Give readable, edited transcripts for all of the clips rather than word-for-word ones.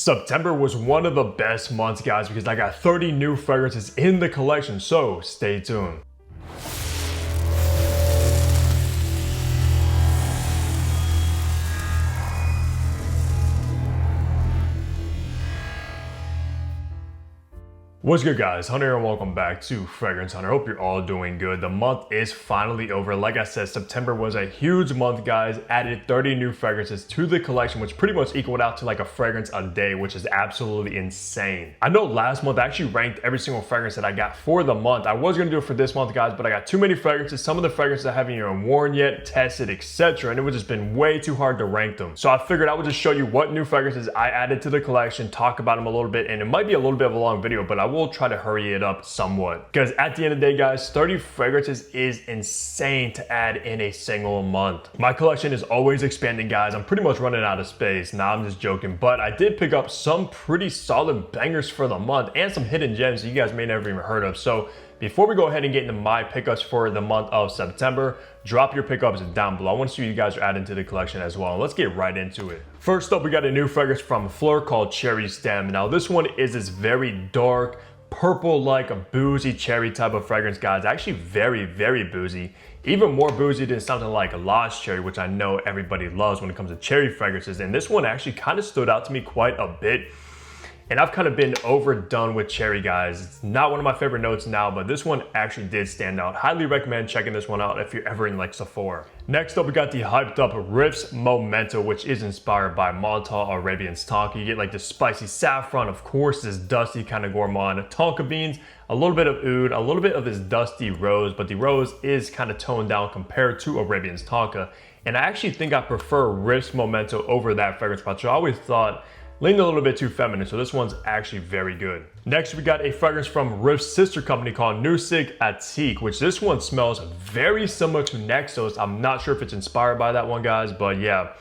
September was one of the best months, guys, because I got 30 new fragrances in the collection, so stay tuned. What's good, guys? Hunter here and welcome back to Fragrance Hunter. Hope you're all doing good. The month is finally over. Like I said, September was a huge month, guys. Added 30 new fragrances to the collection, which pretty much equaled out to like a fragrance a day, which is absolutely insane. I know last month I actually ranked every single fragrance that I got for the month. I was gonna do it for this month, guys, but I got too many fragrances. Some of the fragrances I haven't even worn yet, tested, etc. And it would just been way too hard to rank them. So I figured I would just show you what new fragrances I added to the collection, talk about them a little bit, and it might be a little bit of a long video, but I will try to hurry it up somewhat, because at the end of the day, guys, 30 fragrances is insane to add in a single month. My collection is always expanding, guys. I'm pretty much running out of space. Nah, I'm just joking, but I did pick up some pretty solid bangers for the month and some hidden gems that you guys may never even heard of. So before we go ahead and get into my pickups for the month of September, drop your pickups down below. I want to see what you guys are adding to the collection as well. Let's get right into it. First up, we got a new fragrance from Fleur called Cherry Stem. Now this one is this very dark purple, like a boozy cherry type of fragrance, guys. Actually very boozy, even more boozy than something like Lost Cherry, which I know everybody loves when it comes to cherry fragrances. And this one actually kind of stood out to me quite a bit. And I've kind of been overdone with cherry, guys. It's not one of my favorite notes now, but this one actually did stand out. Highly recommend checking this one out if you're ever in like Sephora. Next up, we got the hyped up Riff's Memento, which is inspired by Malta Arabian's tonka. You get like the spicy saffron, of course, this dusty kind of gourmand tonka beans, a little bit of oud, a little bit of this dusty rose, but the rose is kind of toned down compared to Arabian's tonka. And I actually think I prefer Riff's Memento over that fragrance, but I always thought leaned a little bit too feminine, so this one's actually very good. Next, we got a fragrance from Riff's sister company called Nusuk and YSL, which this one smells very similar to Nexos. I'm not sure if it's inspired by that one, guys, but yeah,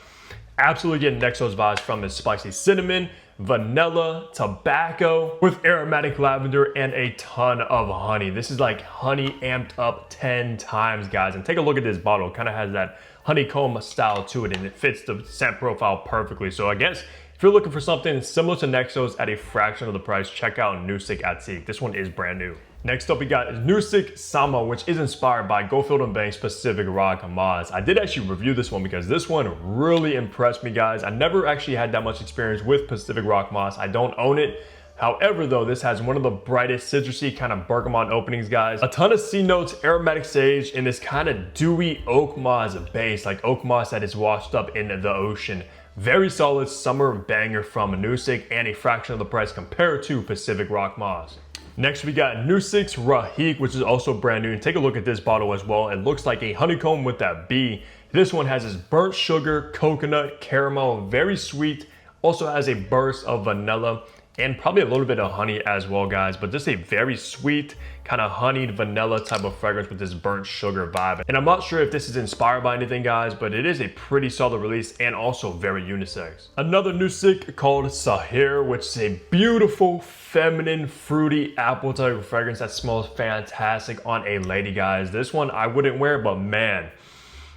absolutely getting Nexos vibes from this spicy cinnamon, vanilla, tobacco, with aromatic lavender and a ton of honey. This is like honey amped up 10 times, guys. And take a look at this bottle. It kind of has that honeycomb style to it, and it fits the scent profile perfectly. So I guess if you're looking for something similar to Nexos at a fraction of the price, check out Nusuk and YSL. This one is brand new. Next up, we got Nusuk Sama, which is inspired by Goldfield & Bank's Pacific Rock Moss. I did actually review this one because this one really impressed me, guys. I never actually had that much experience with Pacific Rock Moss. I don't own it. However, though, this has one of the brightest citrusy kind of bergamot openings, guys. A ton of C notes, aromatic sage, and this kind of dewy oak moss base, like oak moss that is washed up in the ocean. Very solid summer banger from Nusuk and a fraction of the price compared to Pacific Rock Moss. Next, we got Nusuk's Rahik, which is also brand new. And take a look at this bottle as well. It looks like a honeycomb with that bee. This one has this burnt sugar, coconut, caramel, very sweet. Also has a burst of vanilla and probably a little bit of honey as well, guys. But just a very sweet, kind of honeyed vanilla type of fragrance with this burnt sugar vibe. And I'm not sure if this is inspired by anything, guys, but it is a pretty solid release and also very unisex. Another Nusuk called Sahir, which is a beautiful, feminine, fruity apple type of fragrance that smells fantastic on a lady, guys. This one I wouldn't wear, but man,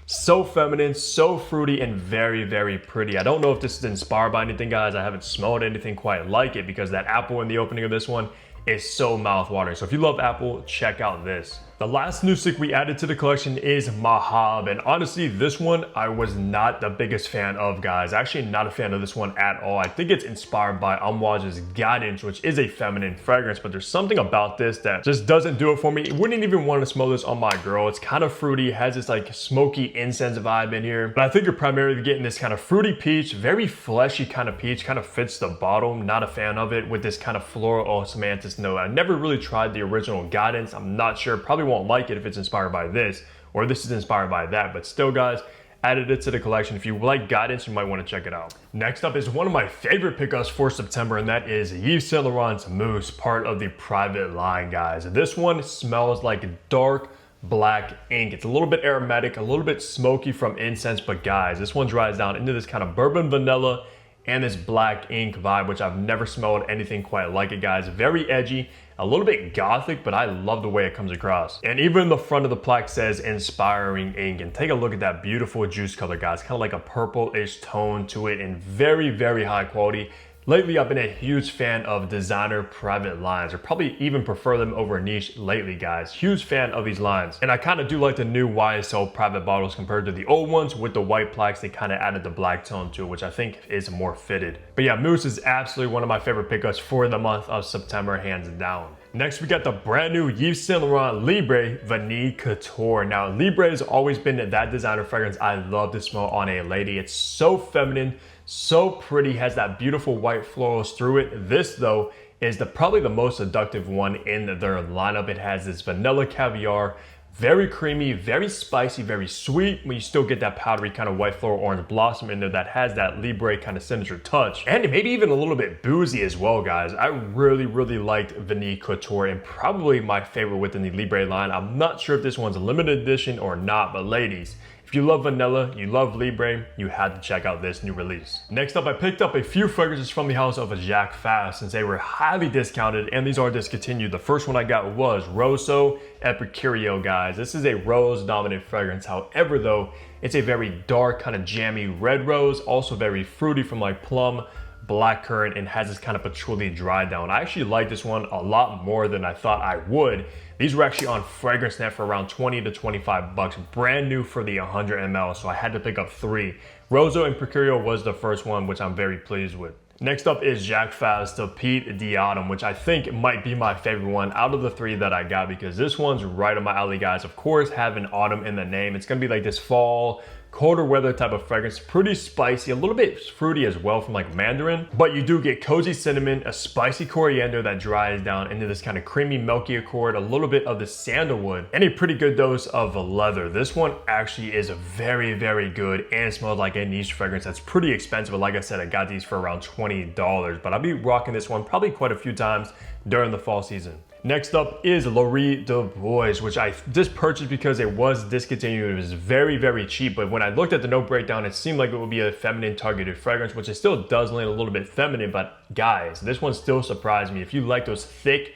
so feminine, so fruity, and very pretty. I don't know if this is inspired by anything, guys. I haven't smelled anything quite like it because that apple in the opening of this one is so mouth-watering. So if you love apple, check out this. The last Nusuk we added to the collection is Mahab, and honestly, this one I was not the biggest fan of, guys. Actually, not a fan of this one at all. I think it's inspired by Amouage's Guidance, which is a feminine fragrance, but there's something about this that just doesn't do it for me. I wouldn't even want to smell this on my girl. It's kind of fruity, has this like smoky incense vibe in here, but I think you're primarily getting this kind of fruity peach, very fleshy kind of peach, kind of fits the bottle. Not a fan of it, with this kind of floral osmanthus note. I never really tried the original Guidance. I'm not sure, probably won't like it if it's inspired by this, or this is inspired by that, but still, guys, added it to the collection. If you like Guidance, you might want to check it out. Next up is one of my favorite pickups for September, and that is Yves Saint Laurent's Mousse, part of the Private line, guys. This one smells like dark black ink. It's a little bit aromatic, a little bit smoky from incense, but guys, this one dries down into this kind of bourbon vanilla and this black ink vibe, which I've never smelled anything quite like it, guys. Very edgy, a little bit gothic, but I love the way it comes across. And even the front of the plaque says inspiring ink, and take a look at that beautiful juice color, guys. Kind of like a purple-ish tone to it, and very high quality. Lately, I've been a huge fan of designer private lines, or probably even prefer them over niche lately, guys. Huge fan of these lines. And I kind of do like the new YSL private bottles compared to the old ones with the white plaques. They kind of added the black tone to it, which I think is more fitted. But yeah, Mousse is absolutely one of my favorite pickups for the month of September, hands down. Next, we got the brand new Yves Saint Laurent Libre Vanille Couture. Now, Libre has always been that designer fragrance I love to smell on a lady. It's so feminine, so pretty, has that beautiful white florals through it. This, though, is probably the most seductive one in their lineup. It has this vanilla caviar, very creamy, very spicy, very sweet, when you still get that powdery kind of white floral orange blossom in there that has that Libre kind of signature touch. And maybe even a little bit boozy as well, guys. I really, really liked Vanille Couture, and probably my favorite within the Libre line. I'm not sure if this one's a limited edition or not, but ladies, if you love vanilla, you love Libre, you had to check out this new release. Next up, I picked up a few fragrances from the house of Jacques Fast since they were highly discounted and these are discontinued. The first one I got was Rosso Epicurio, guys. This is a rose dominant fragrance. However, though, it's a very dark kind of jammy red rose, also very fruity from like plum, blackcurrant, and has this kind of patchouli dry down. I actually like this one a lot more than I thought I would. These were actually on FragranceNet for around 20 to 25 bucks, brand new for the 100 ml, so I had to pick up 3. Rosso and Epicurio was the first one, which I'm very pleased with. Next up is Jacques Fast Pete d'Automne, which I think might be my favorite one out of the 3 that I got, because this one's right up my alley, guys. Of course, having autumn in the name, it's gonna be like this fall, colder weather type of fragrance, pretty spicy, a little bit fruity as well from like mandarin, but you do get cozy cinnamon, a spicy coriander that dries down into this kind of creamy milky accord, a little bit of the sandalwood, and a pretty good dose of leather. This one actually is very, very good and smells like a niche fragrance that's pretty expensive. But like I said, I got these for around $20, but I'll be rocking this one probably quite a few times during the fall season. Next up is Laurie Du Bois, which I just purchased because it was discontinued. It was very, very cheap, but when I looked at the note breakdown, it seemed like it would be a feminine targeted fragrance, which it still does lean a little bit feminine, but guys, this one still surprised me. If you like those thick,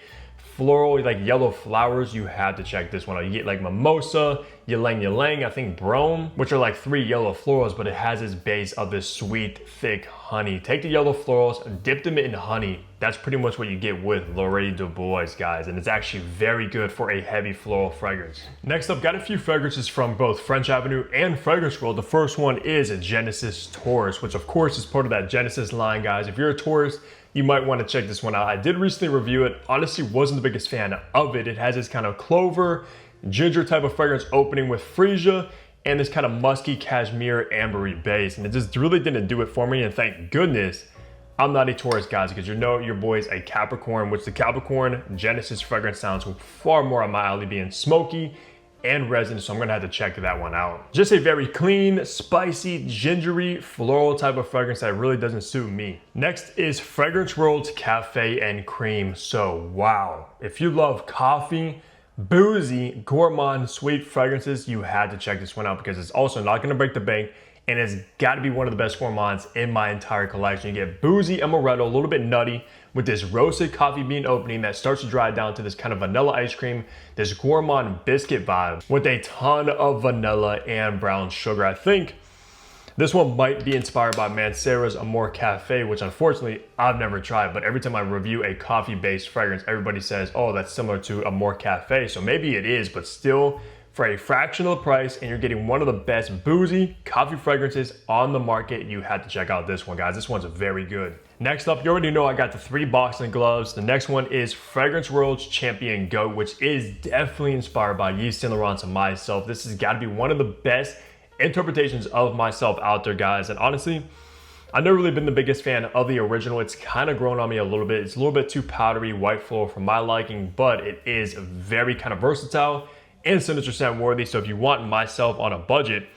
floral, like yellow flowers, you have to check this one out. You get like mimosa, ylang ylang, I think brome, which are like 3 yellow florals, but it has this base of this sweet, thick honey. Take the yellow florals, dip them in honey. That's pretty much what you get with Laurie Du Bois, guys, and it's actually very good for a heavy floral fragrance. Next up, got a few fragrances from both French Avenue and Fragrance World. The first one is Genesis Taurus, which of course is part of that Genesis line, guys. If you're a Taurus, you might want to check this one out. I did recently review it. Honestly, wasn't the biggest fan of it. It has this kind of clover, ginger type of fragrance opening with freesia and this kind of musky cashmere ambery base. And it just really didn't do it for me. And thank goodness I'm not a Taurus, guys, because you know your boy's a Capricorn, which the Capricorn Genesis fragrance sounds far more on my alley, being smoky and resin, so I'm gonna have to check that one out. Just a very clean, spicy, gingery, floral type of fragrance that really doesn't suit me. Next is Fragrance World's Cafe and Cream. So wow, if you love coffee, boozy, gourmand, sweet fragrances, you had to check this one out because it's also not gonna break the bank and it's gotta be one of the best gourmands in my entire collection. You get boozy amaretto, a little bit nutty, with this roasted coffee bean opening that starts to dry down to this kind of vanilla ice cream, this gourmand biscuit vibe with a ton of vanilla and brown sugar. I think this one might be inspired by Mancera's Amore Cafe, which unfortunately I've never tried, but every time I review a coffee-based fragrance, everybody says, oh, that's similar to Amore Cafe. So maybe it is, but still, for a fraction of the price, and you're getting one of the best boozy coffee fragrances on the market, you had to check out this one, guys. This one's very good. Next up, you already know I got the 3 boxing gloves. The next one is Fragrance World's Champion Goat, which is definitely inspired by Yves Saint Laurent and myself. This has got to be one of the best interpretations of myself out there, guys. And honestly, I've never really been the biggest fan of the original. It's kind of grown on me a little bit. It's a little bit too powdery, white floral for my liking, but it is very kind of versatile and signature scent worthy. So if you want myself on a budget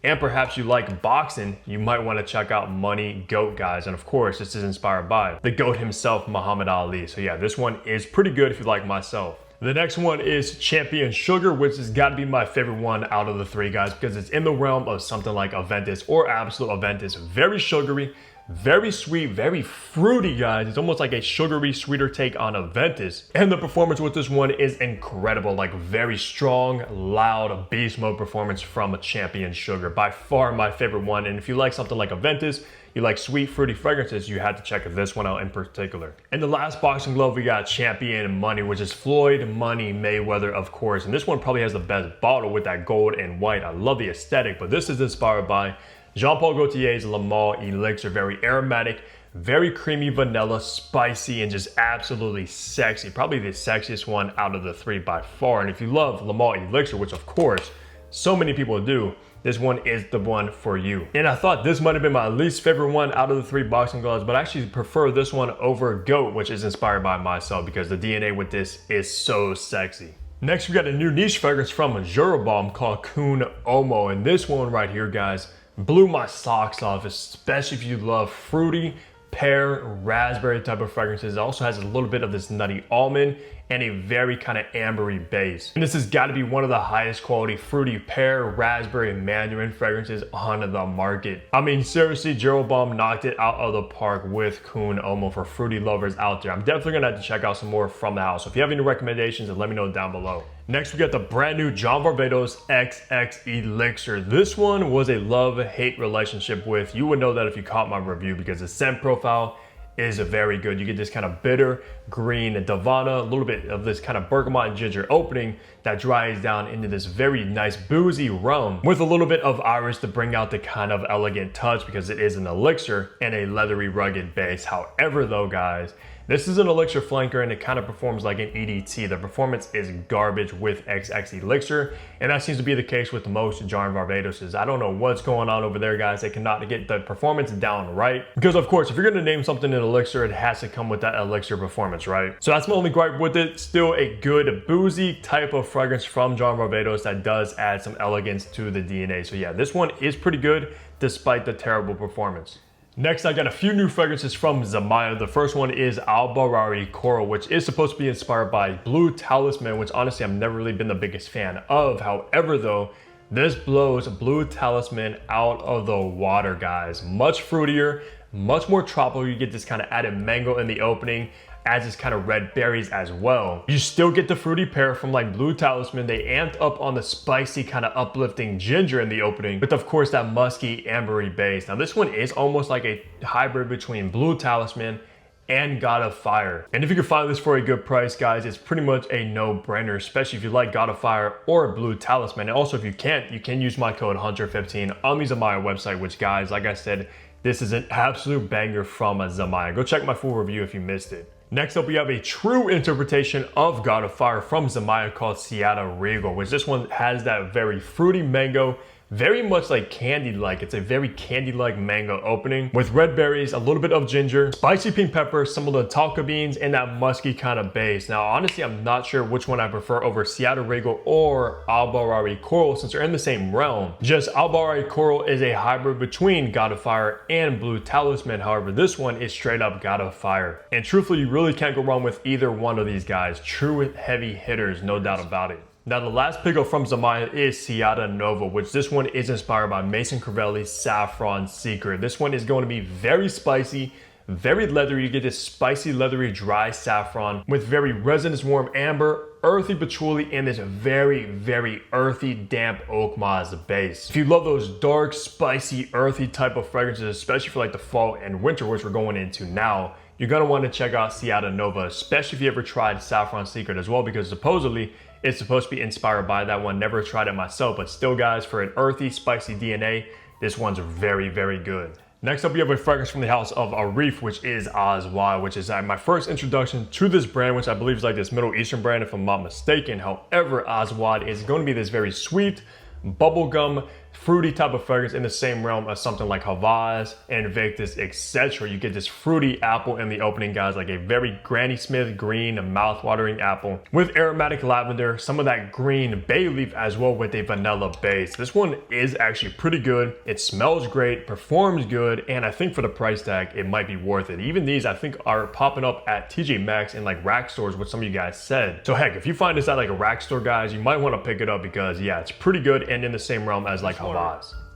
and perhaps you like boxing, you might want to check out Money Goat, guys. And of course, this is inspired by the GOAT himself, Muhammad Ali. So yeah, this one is pretty good if you like myself. The next one is Champion Sugar, which has got to be my favorite one out of the 3, guys, because it's in the realm of something like Aventus or Absolute Aventus. Very sugary, Very sweet, very fruity, guys. It's almost like a sugary, sweeter take on aventus. And the performance with this one is incredible. Like very strong, loud, beast mode performance from a Champion Sugar. By far my favorite one. And if you like something like aventus, you like sweet, fruity fragrances, you had to check this one out in particular. And the last boxing glove, we got Champion Money, which is Floyd Money Mayweather, of course. And this one probably has the best bottle with that gold and white. I love the aesthetic, but this is inspired by Jean-Paul Gaultier's Le Male Elixir. Very aromatic, very creamy vanilla, spicy, and just absolutely sexy. Probably the sexiest one out of the three by far. And if you love Le Male Elixir, which of course so many people do, this one is the one for you. And I thought this might have been my least favorite one out of the three boxing gloves, but I actually prefer this one over Goat, which is inspired by myself because the DNA with this is so sexy. Next, we got a new niche fragrance from Jeroboam called Kun Omo. And this one right here, guys, blew my socks off, especially if you love fruity, pear, raspberry type of fragrances. It also has a little bit of this nutty almond and a very kind of ambery base. And this has got to be one of the highest quality fruity pear, raspberry, and mandarin fragrances on the market. I mean, seriously, Jeroboam knocked it out of the park with Kun Omo for fruity lovers out there. I'm definitely gonna have to check out some more from the house. So if you have any recommendations, then let me know down below. Next, we got the brand new John Varvatos XX Elixir. This one was a love-hate relationship with. You would know that if you caught my review because the scent profile is very good. You get this kind of bitter green Davana, a little bit of this kind of bergamot and ginger opening that dries down into this very nice boozy rum with a little bit of iris to bring out the kind of elegant touch because it is an elixir and a leathery rugged base. However though, guys, this is an elixir flanker and it kind of performs like an EDT. The performance is garbage with XX Elixir, and that seems to be the case with most John Varvatoses. I don't know what's going on over there, guys. They cannot get the performance down right. Because of course, if you're gonna name something an elixir, it has to come with that elixir performance, right? So that's my only gripe with it. Still a good boozy type of fragrance from John Varvatos that does add some elegance to the DNA. So yeah, this one is pretty good despite the terrible performance. Next, I got a few new fragrances from Zimaya. The first one is Al-Barari Coral, which is supposed to be inspired by Blue Talisman, which honestly I've never really been the biggest fan of. However though, this blows Blue Talisman out of the water, guys. Much fruitier, much more tropical. You get this kind of added mango in the opening, adds this kind of red berries as well. You still get the fruity pear from like Blue Talisman. They amped up on the spicy kind of uplifting ginger in the opening, with of course that musky ambery base. Now this one is almost like a hybrid between Blue Talisman and God of Fire. And if you can find this for a good price, guys, it's pretty much a no-brainer, especially if you like God of Fire or Blue Talisman. And also if you can't, you can use my code HUNTER15 on the Zimaya website, which guys, like I said, this is an absolute banger from Zimaya. Go check my full review if you missed it. Next up, we have a true interpretation of God of Fire from Zimaya called Seattle Regal, which this one has that very fruity mango, very much like candy-like. It's a very candy-like mango opening with red berries, a little bit of ginger, spicy pink pepper, some of the tonka beans, and that musky kind of base. Now, honestly, I'm not sure which one I prefer over Seattle Regal or Al-Barari Coral since they're in the same realm. Just Al-Barari Coral is a hybrid between God of Fire and Blue Talisman. However, this one is straight up God of Fire. And truthfully, you really can't go wrong with either one of these guys. True heavy hitters, no doubt about it. Now the last pickup from Zimaya is Ciata Nova, which this one is inspired by Mason Crivelli's Saffron Secret. This one is going to be very spicy, very leathery. You get this spicy, leathery, dry saffron with very resinous, warm amber, earthy patchouli, and this very, very earthy, damp oak moss base. If you love those dark, spicy, earthy type of fragrances, especially for like the fall and winter, which we're going into now, you're gonna want to check out Ciata Nova, especially if you ever tried Saffron Secret as well, because supposedly it's supposed to be inspired by that one. Never tried it myself, but still guys, for an earthy, spicy DNA, this one's very, very good. Next up, we have a fragrance from the house of Arif, which is Azwa, which is my first introduction to this brand, which I believe is like this Middle Eastern brand, if I'm not mistaken. However, Azwa is going to be this very sweet, bubblegum, fruity type of fragrance in the same realm as something like Havas, Invictus, etc. You get this fruity apple in the opening, guys, like a very Granny Smith green, mouth-watering apple with aromatic lavender, some of that green bay leaf as well with a vanilla base. This one is actually pretty good. It smells great, performs good, and I think for the price tag, it might be worth it. Even these, I think, are popping up at TJ Maxx and like rack stores, what some of you guys said. So heck, if you find this at like a rack store, guys, you might want to pick it up because yeah, it's pretty good and in the same realm as like Havas.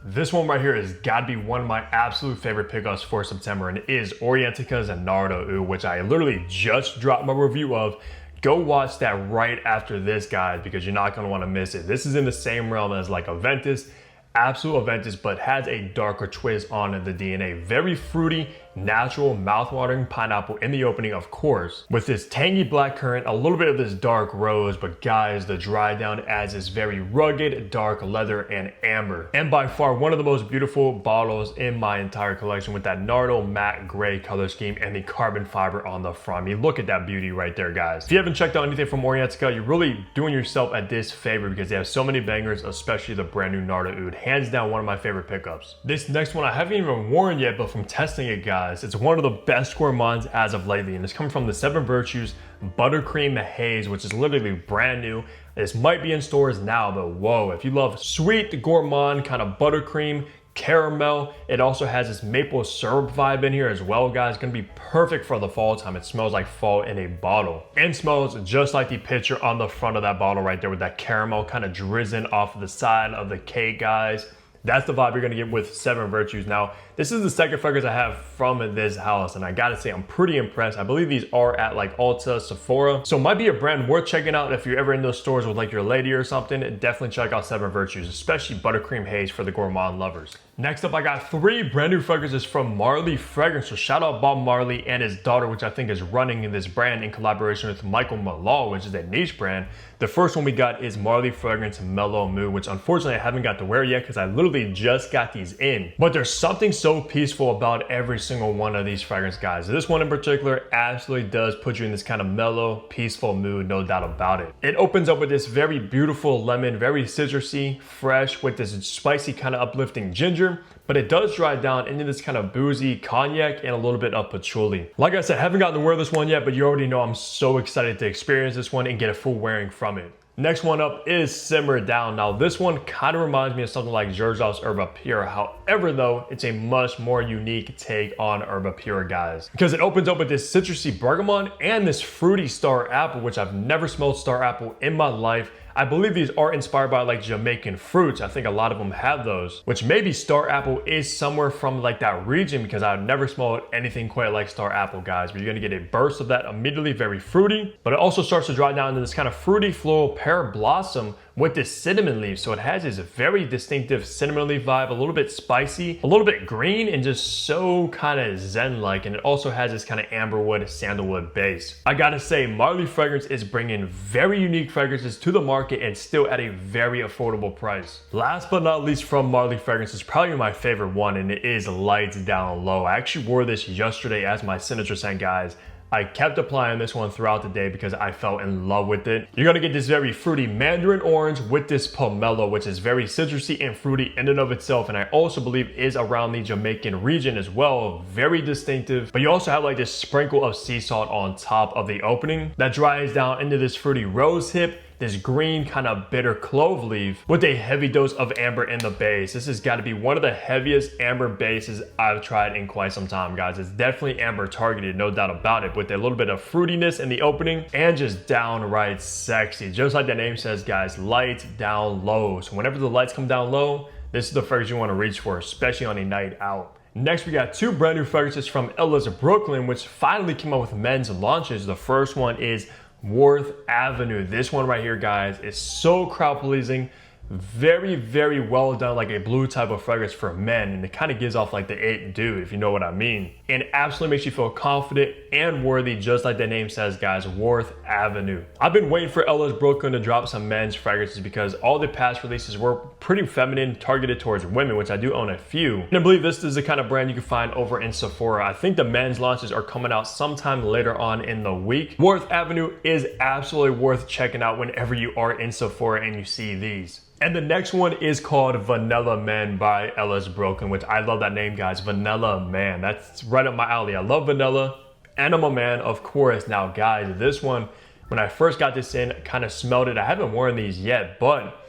This one right here has got to be one of my absolute favorite pickups for September, and it is Orientika's Nardo Oud, which I literally just dropped my review of. Go watch that right after this, guys, because you're not going to want to miss it. This is in the same realm as like Aventus, absolute Aventus, but has a darker twist on the DNA. Very fruity, natural, mouth-watering pineapple in the opening, of course, with this tangy black currant, a little bit of this dark rose, but guys, the dry down adds this very rugged, dark leather and amber. And by far, one of the most beautiful bottles in my entire collection with that Nardo matte gray color scheme and the carbon fiber on the front. I mean, look at that beauty right there, guys. If you haven't checked out anything from Orientika, you're really doing yourself a disfavor because they have so many bangers, especially the brand new Nardo Oud. Hands down, one of my favorite pickups. This next one I haven't even worn yet, but from testing it, guys, it's one of the best gourmands as of lately, and it's coming from the Seven Virtues Buttercream Haze, which is literally brand new. This might be in stores now, but whoa, if you love sweet gourmand kind of buttercream, caramel, it also has this maple syrup vibe in here as well, guys. It's gonna be perfect for the fall time. It smells like fall in a bottle and smells just like the picture on the front of that bottle right there with that caramel kind of drizzling off of the side of the cake, guys. That's the vibe you're gonna get with Seven Virtues. Now, this is the second fragrance I have from this house, and I gotta say, I'm pretty impressed. I believe these are at like Ulta, Sephora, so it might be a brand worth checking out if you're ever in those stores with like your lady or something. Definitely check out Seven Virtues, especially Buttercream Haze for the gourmand lovers. Next up, I got 3 brand new fragrances from Marley Fragrance. So shout out Bob Marley and his daughter, which I think is running in this brand in collaboration with Michael Malal, which is a niche brand. The first one we got is Marley Fragrance Mellow Mood, which unfortunately I haven't got to wear yet because I literally just got these in. But there's something so peaceful about every single one of these fragrance, guys. This one in particular absolutely does put you in this kind of mellow, peaceful mood, no doubt about it. It opens up with this very beautiful lemon, very citrusy, fresh, with this spicy kind of uplifting ginger, but it does dry down into this kind of boozy cognac and a little bit of patchouli. Like I said, I haven't gotten to wear this one yet, but you already know I'm so excited to experience this one and get a full wearing from it. Next one up is Simmer Down. Now this one kind of reminds me of something like Jeroboam's Herba Pure. However though, it's a much more unique take on Herba Pure, guys, because it opens up with this citrusy bergamot and this fruity star apple, which I've never smelled star apple in my life. I believe these are inspired by like Jamaican fruits. I think a lot of them have those, which maybe star apple is somewhere from like that region because I've never smelled anything quite like star apple, guys. But you're gonna get a burst of that immediately, very fruity, but it also starts to dry down into this kind of fruity floral pear blossom with this cinnamon leaf. So it has this very distinctive cinnamon leaf vibe, a little bit spicy, a little bit green, and just so kind of zen-like. And it also has this kind of amberwood, sandalwood base. I gotta say, Marley Fragrance is bringing very unique fragrances to the market and still at a very affordable price. Last but not least from Marley Fragrance is probably my favorite one, and it is Lights Down Low. I actually wore this yesterday as my signature scent, guys. I kept applying this one throughout the day because I fell in love with it. You're gonna get this very fruity mandarin orange with this pomelo, which is very citrusy and fruity in and of itself, and I also believe is around the Jamaican region as well. Very distinctive, but you also have like this sprinkle of sea salt on top of the opening that dries down into this fruity rose hip, this green kind of bitter clove leaf with a heavy dose of amber in the base. This has got to be one of the heaviest amber bases I've tried in quite some time, guys. It's definitely amber targeted, no doubt about it, with a little bit of fruitiness in the opening and just downright sexy. Just like the name says, guys, lights down low. So whenever the lights come down low, this is the fragrance you want to reach for, especially on a night out. Next, we got 2 brand new fragrances from Ellis Brooklyn, which finally came out with men's launches. The first one is Worth Avenue. This one right here, guys, is so crowd pleasing. Very, very well done, like a blue type of fragrance for men, and it kind of gives off like the it dude, if you know what I mean. And absolutely makes you feel confident and worthy, just like the name says, guys, Worth Avenue. I've been waiting for Ellis Brooklyn to drop some men's fragrances because all the past releases were pretty feminine, targeted towards women, which I do own a few. And I believe this is the kind of brand you can find over in Sephora. I think the men's launches are coming out sometime later on in the week. Worth Avenue is absolutely worth checking out whenever you are in Sephora and you see these. And the next one is called Vanilla Man by Ellis Brooklyn, which I love that name, guys. Vanilla Man. That's right up my alley. I love vanilla, and I'm a man, of course. Now, guys, this one, when I first got this in, I kind of smelled it. I haven't worn these yet, but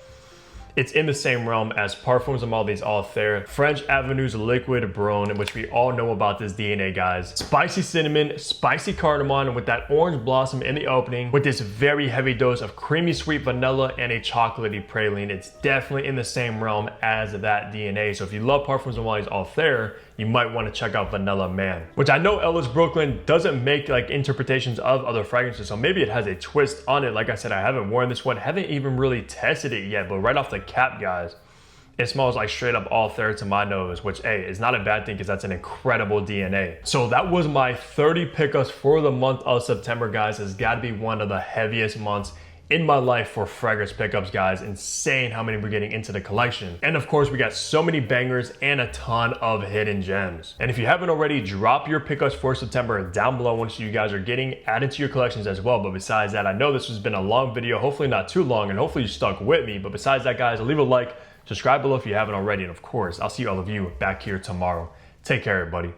It's in the same realm as Parfums de Marley's Alpham, French Avenue's Liquid Brune, which we all know about this DNA, guys. Spicy cinnamon, spicy cardamom with that orange blossom in the opening, with this very heavy dose of creamy sweet vanilla and a chocolatey praline. It's definitely in the same realm as that DNA. So if you love Parfums de Marley's Alpham, you might want to check out Vanilla Man, which I know Ellis Brooklyn doesn't make like interpretations of other fragrances, so maybe it has a twist on it. Like I said, I haven't worn this one, haven't even really tested it yet, but right off the cap, guys, it smells like straight up Alpham to my nose, which, hey, is not a bad thing because that's an incredible DNA. So that was my 30 pickups for the month of September, guys. It's got to be one of the heaviest months in my life for fragrance pickups, guys. Insane how many we're getting into the collection. And of course, we got so many bangers and a ton of hidden gems. And if you haven't already, drop your pickups for September down below. I want to see you guys are getting added to your collections as well. But besides that, I know this has been a long video, hopefully not too long, and hopefully you stuck with me. But besides that, guys, leave a like, subscribe below if you haven't already. And of course, I'll see all of you back here tomorrow. Take care, everybody.